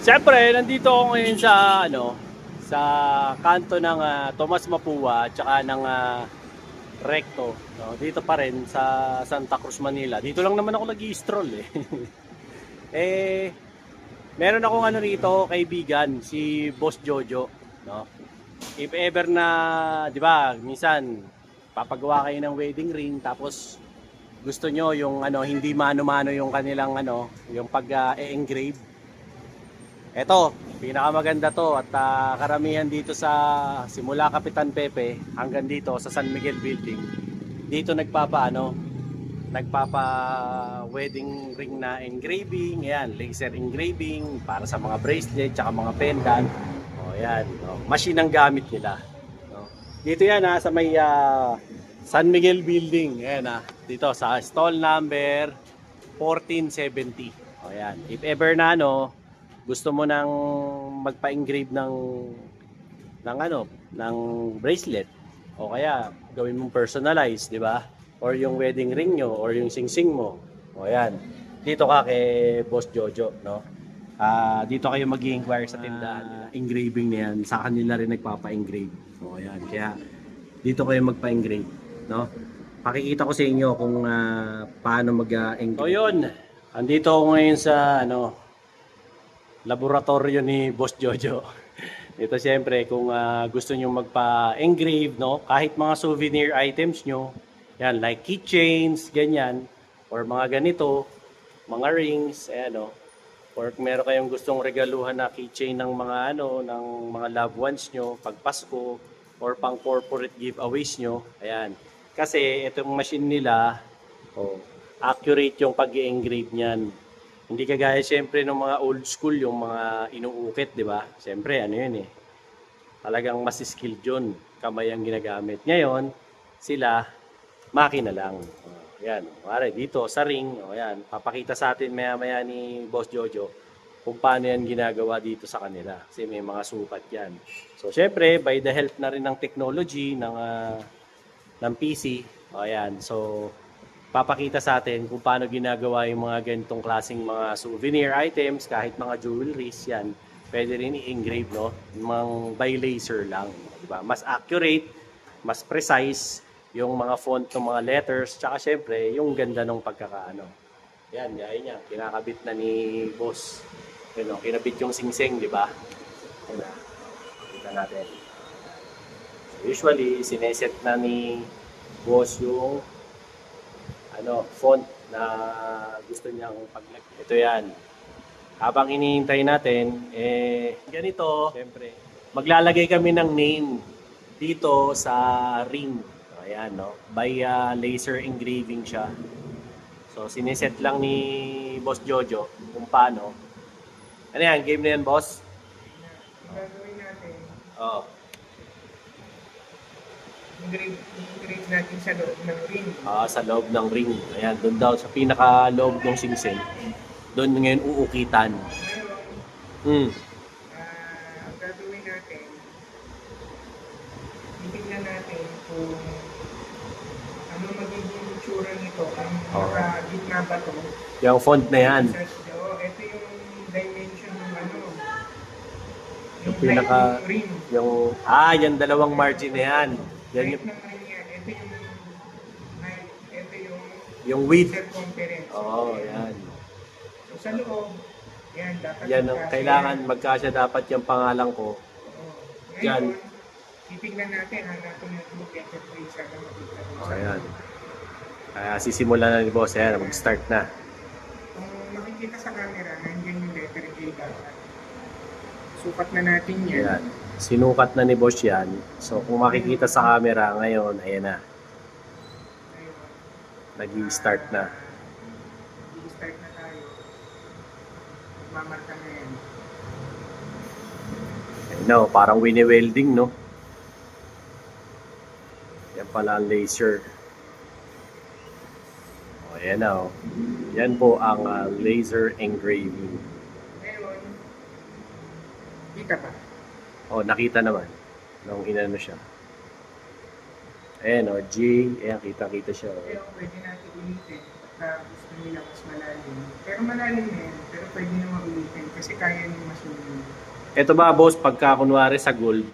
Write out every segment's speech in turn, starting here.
Siyempre, nandito ako ngayon sa sa kanto ng Tomas Mapua at saka ng Recto, no? Dito pa rin sa Santa Cruz, Manila. Dito lang naman ako nag-i-stroll eh. eh meron akong rito kaibigan, si Boss Jojo, no? If ever na, 'di ba, minsan papagawa kayo ng wedding ring tapos gusto nyo yung hindi mano-mano yung kanilang yung pag-engrave. Eto, pinakamaganda to at karamihan dito sa simula Kapitan Pepe hanggang dito sa San Miguel Building. Dito nagpapa wedding ring na engraving, ayan, laser engraving para sa mga bracelet tsaka mga pendant. Oh, ayan, no. Machine ang gamit nila, no. Dito yan sa may San Miguel Building. Ayan dito sa stall number 1470. Oh, ayan. If ever na gusto mo nang magpa-engrave ng bracelet o kaya gawin mong personalize, di ba? Or yung wedding ring nyo or yung sing-sing mo. O ayan. Dito ka kay Boss Jojo, no? Dito kayo mag-i-inquire sa tindahan. Engraving na yan. Sa kanila rin nagpapa-engrave. O ayan. Kaya dito kayo magpa-engrave, no? Pakikita ko sa inyo kung paano mag-engrave. So yun. Andito ako ngayon sa laboratorio ni Boss Jojo. Ito siyempre kung gusto niyo magpa-engrave, no, kahit mga souvenir items nyo, yan, like keychains, ganyan, or mga ganito, mga rings, or kung meron kayong gustong regaluhan na keychain ng mga ng mga loved ones nyo pag Pasko, or pang corporate giveaways nyo, ayan. Kasi itong machine nila, accurate yung pag-engrave niyan. Hindi kagaya siyempre ng mga old school, yung mga inuukit, di ba? Siyempre, yun eh. Talagang mas skilled yun. Kamay ang ginagamit. Ngayon, sila, makina lang. Yan. Mare, dito sa ring, yan. Papakita sa atin maya-maya ni Boss Jojo kung paano yan ginagawa dito sa kanila. Kasi may mga sukat yan. So, siyempre, by the help na rin ng technology, ng PC, ayan. So, papakita sa atin kung paano ginagawa yung mga ganitong klaseng mga souvenir items, kahit mga jewelries, yan. Pwede rin i-engrave, no? Mga by laser lang, diba? Mas accurate, mas precise yung mga font ng mga letters, tsaka syempre, yung ganda ng pagkakaano. Yan, gaya niya, kinakabit na ni Boss. Kinabit yung sing-sing, di ba? Kita natin. So, usually, sineset na ni Boss yung font na gusto niyang paglagay. Ito yan. Habang hinihintay natin, ganito, siyempre, maglalagay kami ng name dito sa ring. Ayan, no? By laser engraving siya. So, sineset lang ni Boss Jojo kung paano. Ano yan? Game na yan, boss? Gagawin natin. Oo. I-engrave natin sa loob ng ring. Sa loob ng ring. Ayan, doon daw sa pinaka-loob ng sing-sing. Doon ngayon uukitan. Ngayon, gagawin natin, titignan natin kung ano magiging itsura nito. Ang naka-gitna ba ito? Yung font na yan. Ito yung dimension ng Yung pinaka... ring. Yan dalawang margin na yan. Yan Height ng ring yan. Ito yung height. Ito yung width. circumference. Yan. So sa loob, yan, dapat Yan ang kailangan magkasya dapat yung pangalan ko. Ngayon, titignan natin, hanapin natin yung letter grade sa makita. Ayan. Kaya sisimulan na ni Boss. Ayan, mag-start na. Kung makikita sa camera, nandiyan yung letter grade dapat. Sukat na natin yan. Ayan. Sinukat na ni Boss yan. So kung makikita sa camera ngayon, ayan na. Nag-i-start na. Nag-i-start na tayo. Magmamarka na yan. No, parang wini-welding, no? Yan pala ang laser. Ayan na, Yan po ang laser engraving. Ngayon, kita pa. Nakita naman nung inano siya. Ayan, G. Ayan, kita-kita siya. Pero pwede natin ulitin pagka gusto nila mas malalim. Pero malalim na yan, pero pwede naman ulitin. Kasi kaya nyo masulit. Ito ba, boss, pagka kunwari sa gold,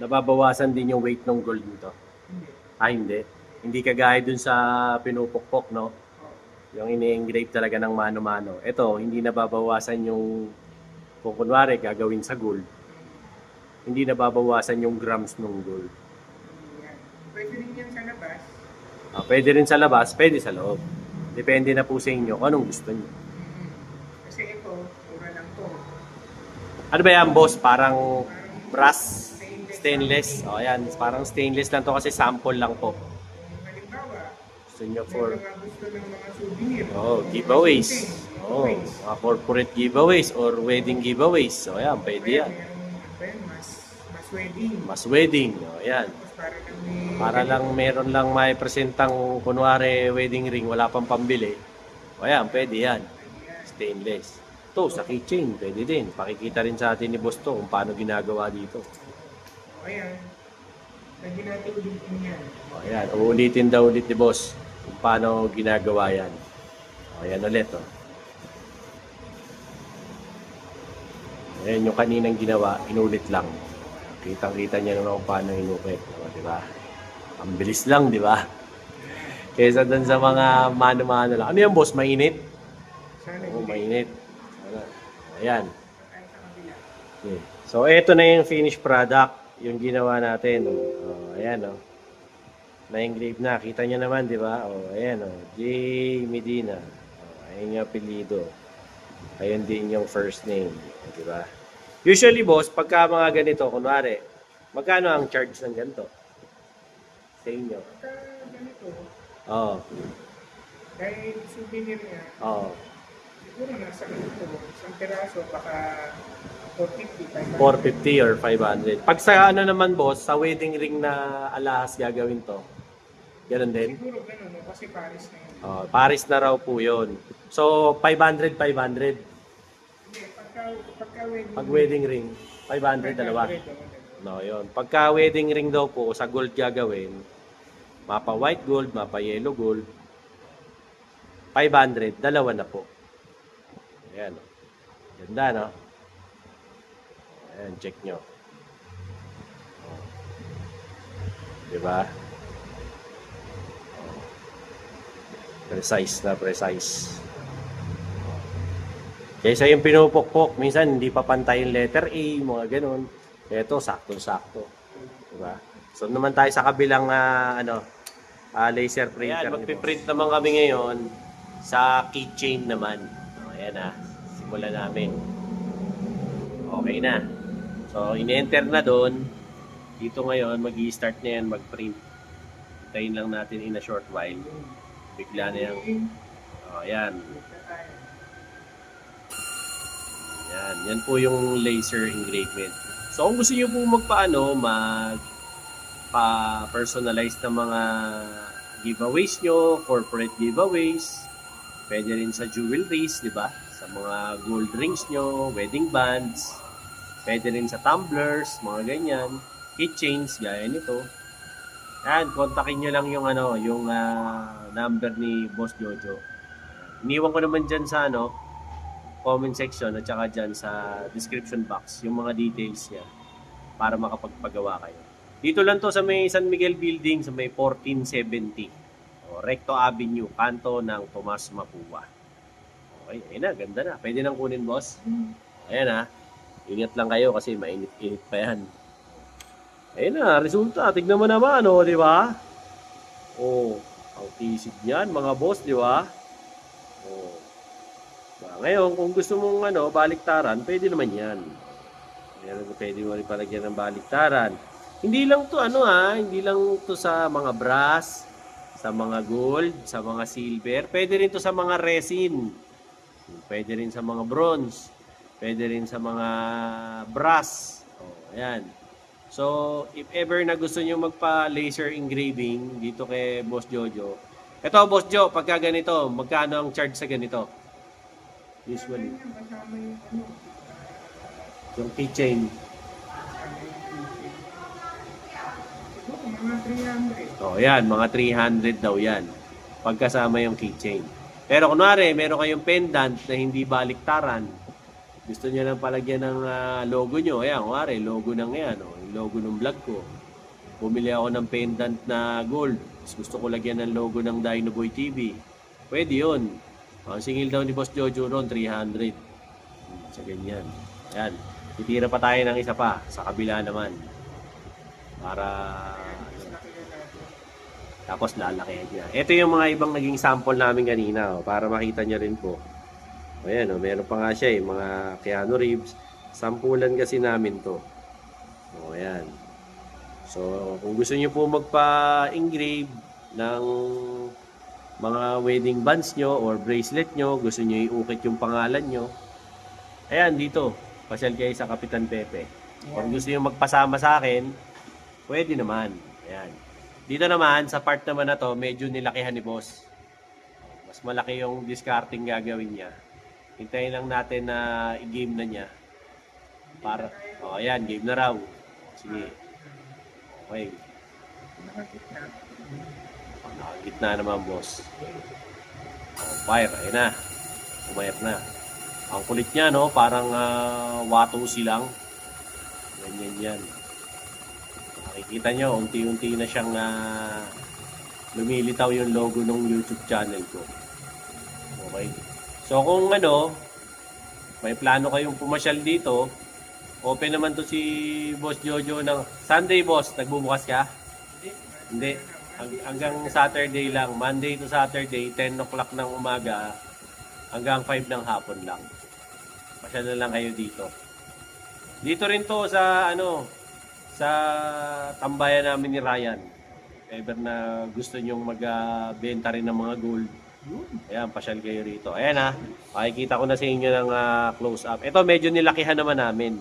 nababawasan din yung weight ng gold nito? Hindi. Ah, hindi. Hindi kagaya dun sa pinupukpok, no? Oo. Yung ini-engrave talaga ng mano-mano. Ito, hindi nababawasan yung, kung kunwari, gagawin sa gold, hindi nababawasan yung grams ng gold. Yan. Pwede rin yan sa labas. Ah, pwede rin sa labas, pwede sa loob. Depende na po sa inyo kung anong gusto niyo. Kasi ito, mura lang to. Ano ba yan, boss? Parang Parang brass, stainless. O, yan. Parang stainless lang to kasi sample lang po. kung halimbawa, Gusto niyo may for mga gusto ng mga souvenir. giveaways. Giveaways. Mga corporate giveaways or wedding giveaways. O, yan. Pwede yan. Mas wedding. Mas wedding. O, yan. Tapos para lang Para lang meron lang may presentang kunwari wedding ring, wala pang pambili. O yan, pwede yan. Stainless. Ito, sa keychain, pwede din. Pakikita rin sa atin ni Boss to kung paano ginagawa dito. Ayan. Lagi natin ulitin yan. O yan, uulitin daw ulit ni Boss kung paano ginagawa yan. O yan ulit. O. Ayan yung kaninang ginawa, inulit lang. Kitang-kita niya naman kung paano inukit. O, di ba? Ang bilis lang, di ba? Kesa dun sa mga mano-mano lang. Ano yan, Boss? Mainit? Sana Oo, hindi. mainit. Ayan. Tayo sa kabila. Okay. So, ito na yung finished product. Yung ginawa natin. Oh, ayan, oh. Na-engrave na. Kita nyo naman, di ba? Oh, ayan, oh. J. Medina. Oh, ayan yung apelido. Ayun din yung first name. Di ba? Usually, boss, pagka mga ganito, kunwari, magkano ang charge ng ganito? Sa inyo? Pagka ganito, Oo. dahil souvenir niya, Oo. siguro nasa ganito, isang piraso, baka 450, 500. 450 or 500. Pag sa ano naman, boss, sa wedding ring na alahas gagawin to, ganun din? Siguro ganun, no? Kasi Paris na yun. Paris na raw po yun. So, 500, 500. Hindi, pagka wedding. Pag wedding ring, 500 dalawa. No, yun. Pagka wedding ring daw po, sa gold gagawin, mapa white gold, mapa yellow gold, 500, dalawa na po. Ayan. Ganda, no? Ayan, check nyo. Diba? Precise na precise. Kaysa yung pinupukpok, minsan hindi pa pantay yung letter A, mga ganun. Ito, sakto-sakto. Diba? So naman tayo sa kabilang laser printer. Ayan, magpiprint naman kami ngayon sa keychain naman. Ayan na, simulan namin. Okay na. So, in-enter na doon. Dito ngayon, mag-i-start na yan mag-print. Hintayin lang natin in a short while. Bigla na yan. Ayan. Yan. Yan po yung laser engravement. So, kung gusto nyo po pa-personalize ng mga giveaways nyo, corporate giveaways, pwede rin sa jewelries, di ba? Sa mga gold rings nyo, wedding bands, pwede rin sa tumblers, mga ganyan, keychains, gaya nito. Yan, kontakin nyo lang yung number ni Boss Jojo. Iniwan ko naman dyan sa comment section at saka dyan sa description box yung mga details niya para makapagpagawa kayo. Dito lang to sa may San Miguel Building sa may 1470. Recto Avenue, kanto ng Tomas Mapua. Okay, ayun na, ganda na. Pwede nang kunin, boss. Ayan ha. Ingat lang kayo kasi mainit-init pa yan. Ayun na, resulta. Tignan mo naman, di ba? Ang tisig niyan, mga boss, di ba? Ngayon, kung gusto mong baliktaran, pwede naman yan. Pwede mo rin palagyan ng baliktaran. Hindi lang to hindi lang to sa mga brass, sa mga gold, sa mga silver. Pwede rin to sa mga resin. Pwede rin sa mga bronze. Pwede rin sa mga brass. Ayan. So, if ever na gusto nyo magpa-laser engraving dito kay Boss Jojo. Ito, Boss Jo, pagka ganito, magkano ang charge sa ganito? Usually. Yung keychain. Mga 300. Yan, mga 300 daw yan. Pagkasama yung keychain. Pero kunwari, meron kayong pendant na hindi baliktaran, gusto niya lang palagyan ng logo nyo. Ayan, kunwari, logo ng yan, yung logo ng vlog ko. Bumili ako ng pendant na gold. Tapos gusto ko lagyan ng logo ng Dinoboy TV. Pwede yun. Ang singil daw ni Boss Jojo ron, 300. Sa ganyan. Ayan. Titira pa tayo ng isa pa. Sa kabila naman. Para... Tapos lalaki niya. Ito yung mga ibang naging sample namin kanina. Para makita niya rin po. Ayan, meron pa nga siya mga Keanu Reeves. Sampulan kasi namin to. Ayan. So, kung gusto niyo po magpa-engrave ng mga wedding bands nyo or bracelet nyo, gusto niyo iukit yung pangalan nyo, ayan, dito. Pasyal kayo sa Kapitan Pepe. Kung gusto niyo magpasama sa akin, pwede naman. Ayan. Dito naman, sa part naman na to, medyo nilakihan ni Boss. Mas malaki yung discarding gagawin niya. Hintayin lang natin na i-game na niya. Para, ayan, game na raw. Sige. Okay. Nakagitna naman, boss. Fire, ayun na. Umayat na. Ang kulit niya, no? Parang wato silang. Ganyan yan. Nakikita nyo, unti-unti na siyang lumilitaw yung logo ng YouTube channel ko. Okay. So kung may plano kayong pumasyal dito, open naman to si Boss Jojo ng Sunday, boss. Nagbubukas ka? Hindi. Hanggang Saturday lang. Monday to Saturday, 10 o'clock ng umaga hanggang 5 ng hapon lang. Pasyal na lang kayo dito. Dito rin to sa sa tambayan namin ni Ryan. Ever na gusto nyong magbenta rin ng mga gold. Ayan, pasyal kayo rito. Ayan makikita ko na sa inyo ng close up. Ito medyo nilakihan naman namin.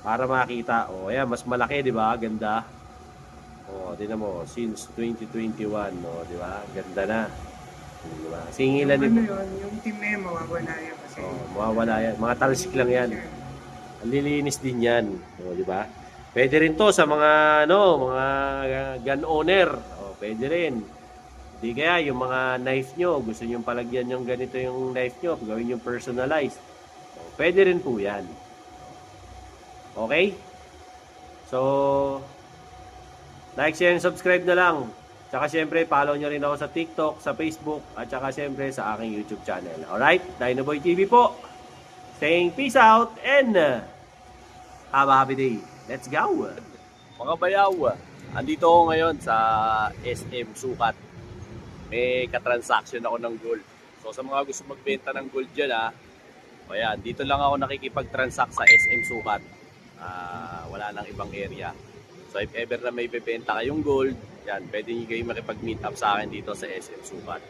Para makita. Ayan, mas malaki, di ba? Ganda. Tingnan mo, since 2021, di ba? Ganda na. Di ba? Singilan yung yung team na yan, mawawala yan kasi. Mawawala yan. Mga talsik lang yan. Ang lilinis din yan. Di ba? Pwede rin to sa mga, mga gun owner. Pwede rin. Di kaya, yung mga knife nyo, gusto nyo palagyan yung ganito yung knife nyo, gawin yung personalized. Pwede rin po yan. Okay? So, like, share, and subscribe na lang. Tsaka syempre, follow nyo rin ako sa TikTok, sa Facebook, at tsaka syempre sa aking YouTube channel. Alright? Dinoboy TV po. Saying peace out and have a happy day. Let's go! Mga bayaw, andito ako ngayon sa SM Sukat. May katransaction ako ng gold. So sa mga gusto magbenta ng gold dyan ayan, dito lang ako nakikipag-transact sa SM Sukat. Wala nang ibang area. So if ever na may bebenta kayong gold, yan, pwede nyo kayo makipag-meet up sa akin dito sa SM Sukat.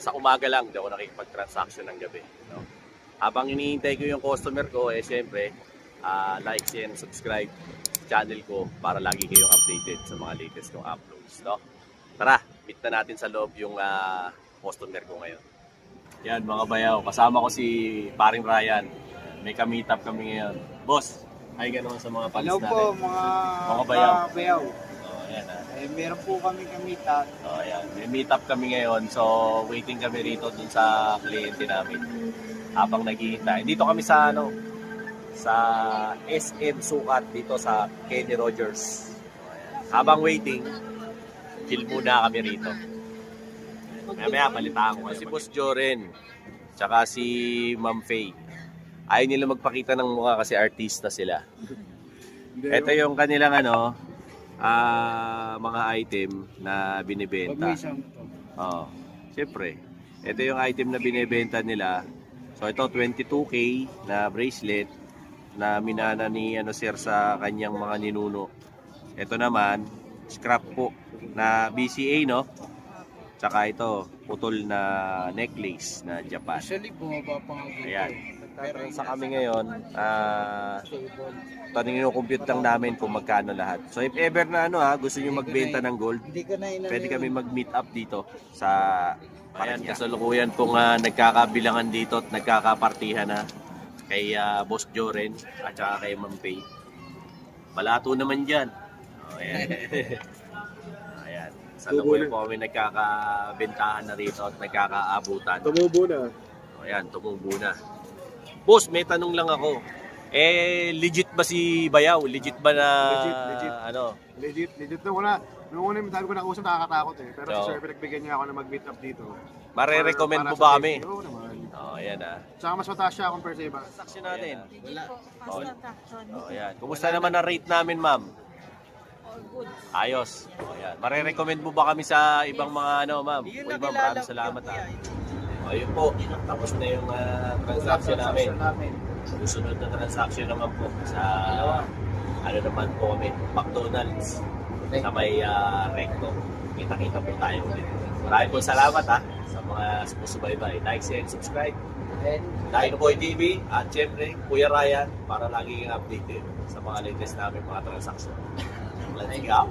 Sa umaga lang, di ako nakikipag-transaction ng gabi. No? Habang hinihintay ko yung customer ko, syempre, like, share, and subscribe sa channel ko para lagi kayong updated sa mga latest kong uploads. No? Tara, meet na natin sa loob yung customer ko ngayon. Yan mga bayaw, kasama ko si Paring Ryan. May ka-meet up kami ngayon. Boss, hi ka naman sa mga fans natin. Hello po mga bayaw. Ayan, Meron po kami ka-meet up. Ayan, may meet up kami ngayon. So, waiting kami rito dun sa kliyente namin. Habang naghihintay. Dito kami sa sa SM Sukat dito sa Kenny Rogers. Habang waiting, chill muna kami rito. Mamaya balitaan ko si Boss Joren tsaka si Ma'am Faye. Ayaw nila magpakita ng mukha kasi artista sila. Ito yung kanilang mga item na binibenta. Siyempre. Ito yung item na binibenta nila. So ito 22K na bracelet na minana ni sir sa kanyang mga ninuno. Ito naman scrap po na BCA Tsaka ito putol na necklace na Japan. Actually, bumaba pa nga. Ayan. Pero sa kami ngayon, compute lang namin kung magkano lahat. So if ever na gusto niyo magbenta ng gold, pwede kami mag-meet up dito sa Ayan, kasalukuyan pong nagkakabilangan dito at nagkakapartihan na kay Boss Joren at saka kay Ma'am Faye. Balato naman dyan. Ayan. Ayan. Kasalukuyan po kami nagkakabentahan na rito at nagkakaabutan. Tumubo na. Ayan, tumubo na. Boss, may tanong lang ako. Legit ba si Bayaw? Legit ba na, Legit. ano? Legit na wala. Nung una, dami ko nakausap, nakakatakot eh. Pero Oo. si Sir, pinagbigyan niya ako na mag-meet up dito. Mare-recommend Para mo sa ba safety. kami? Oo naman. Ayan ah. Tsaka mas mataas siya compare sa iba. Transaction natin. Hindi po, Oh. fast transaction. Ayan. Kumusta naman ang rate namin, ma'am? All good. Ayos. Ayan. Mare-recommend mo ba kami sa ibang mga ano, ma'am? O iba, maraming salamat ah. Ayun po, tapos na yung transaction namin. Susunod na transaction naman po sa ano naman po kami, McDonald's sa may recto. Kita-kita po tayo ulit. Maraming po salamat sa mga sumusubaybay. Like, share, and subscribe. Dino Boy TV at syempre Kuya Ryan para lagi kang updated sa mga latest namin mga transaction. Let's go!